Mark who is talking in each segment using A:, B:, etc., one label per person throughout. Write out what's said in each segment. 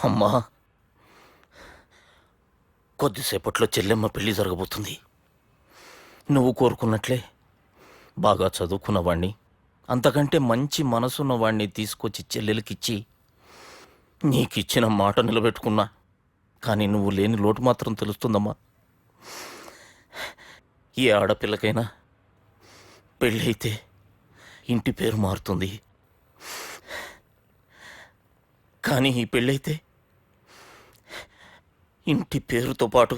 A: అమ్మా, కొద్దిసేపట్లో చెల్లెమ్మ పెళ్లి జరగబోతుంది. నువ్వు కోరుకున్నట్లే బాగా చదువుకున్నవాణ్ణి, అంతకంటే మంచి మనసున్నవాణ్ణి తీసుకొచ్చి చెల్లెలకిచ్చి నీకిచ్చిన మాట నిలబెట్టుకున్నా. కానీ నువ్వు లేని లోటు మాత్రం తెలుస్తుందమ్మా. ఏ ఆడపిల్లకైనా పెళ్ళైతే ఇంటి పేరు మారుతుంది, కానీ ఈ పెళ్ళైతే ఇంటి పేరుతో పాటు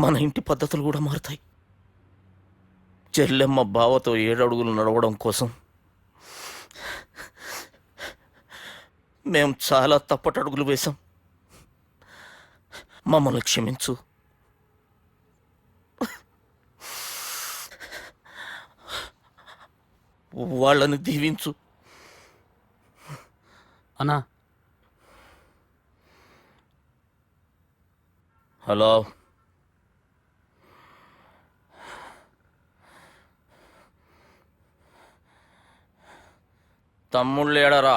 A: మన ఇంటి పద్ధతులు కూడా మారుతాయి. చెల్లెమ్మ బావతో 7 అడుగులు నడవడం కోసం మేము చాలా తప్పటడుగులు వేశాం. మమ్మల్ని క్షమించు. వాళ్ళని దీవించు.
B: అన్నా,
A: హలో, తమ్ముళ్ళు ఏడరా?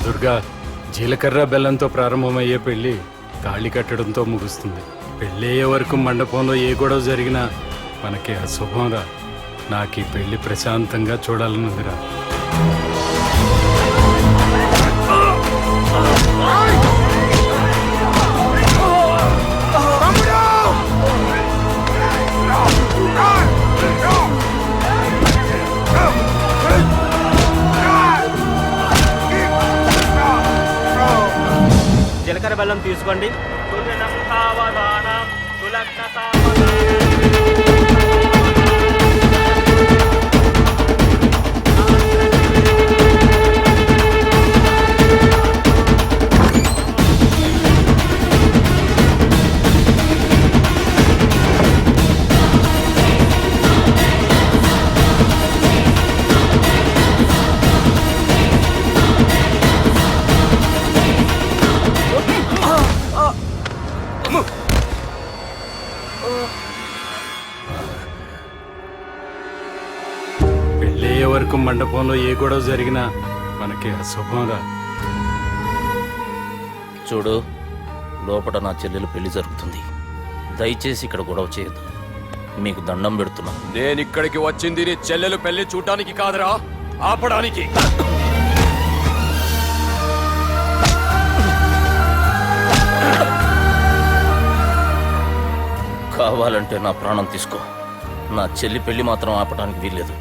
B: దుర్గా, జీలకర్ర బెల్లంతో ప్రారంభమయ్యే పెళ్లి తాళి కట్టడంతో ముగుస్తుంది. పెళ్ళయ్యే వరకు మండపంలో ఏ గొడవ జరిగినా మనకి అశుభం రా. నాకు ఈ పెళ్లి ప్రశాంతంగా చూడాలనుందిరా.
C: జీలకర్ర బెల్లం తీసుకోండి.
B: పెళ్ళయ్యే వరకు మండపంలో ఏ గొడవ జరిగినా మనకి అశుభం రా.
A: చూడు, లోపల నా చెల్లెలు పెళ్లి జరుగుతుంది. దయచేసి ఇక్కడ గొడవ చేయొద్దు. మీకు దండం పెడుతున్నా.
D: నేను ఇక్కడికి వచ్చింది నీ చెల్లెలు పెళ్లి చూడటానికి కాదురా, ఆపడానికి.
A: కావాలంటే నా ప్రాణం తీసుకో, నా చెల్లి పెళ్లి మాత్రం ఆపడానికి వీల్లేదు.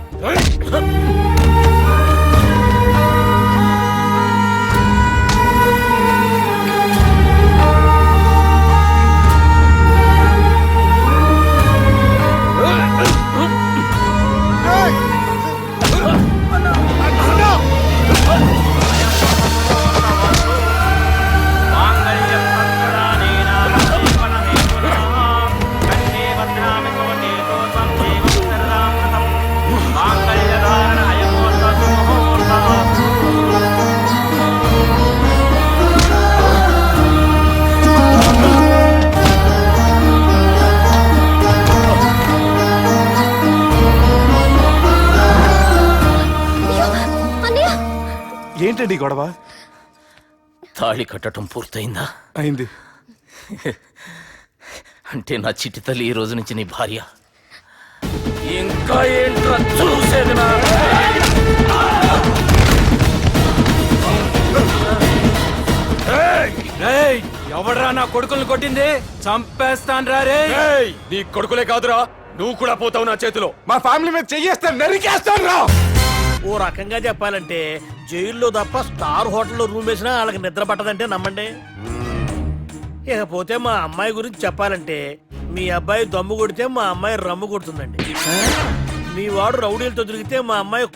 E: ఏంటండి గొడవ?
A: తాళి కట్టడం పూర్తయిందా?
E: అయింది.
A: అంటే నా చిట్టి తల్లి ఈ రోజు నుంచి నీ భార్య. ఇంకా ఏంట్రా చూసేది?
B: నువ్వేరా నా కొడుకుల్ని కొట్టింది? చంపేస్తాను రా రే.
D: ఏయ్, నీ కొడుకులే కాదురా, నువ్వు కూడా పోతావు నా చేతిలో.
C: మా ఫ్యామిలీ మీద చెయ్యేస్తాను, నరికేస్తాను రా.
E: ఓ రకంగా చెప్పాలంటే జైల్లో తప్ప స్టార్ హోటల్లో రూమ్ వేసినా వాళ్ళకి నిద్ర పట్టదంటే నమ్మండి. ఇకపోతే మా అమ్మాయి గురించి చెప్పాలంటే మీ అబ్బాయి దమ్ము కొడితే మా అమ్మాయి రమ్ము కొడుతుందండి. మీ వాడు రౌడీలతో తిరిగితే మా అమ్మాయి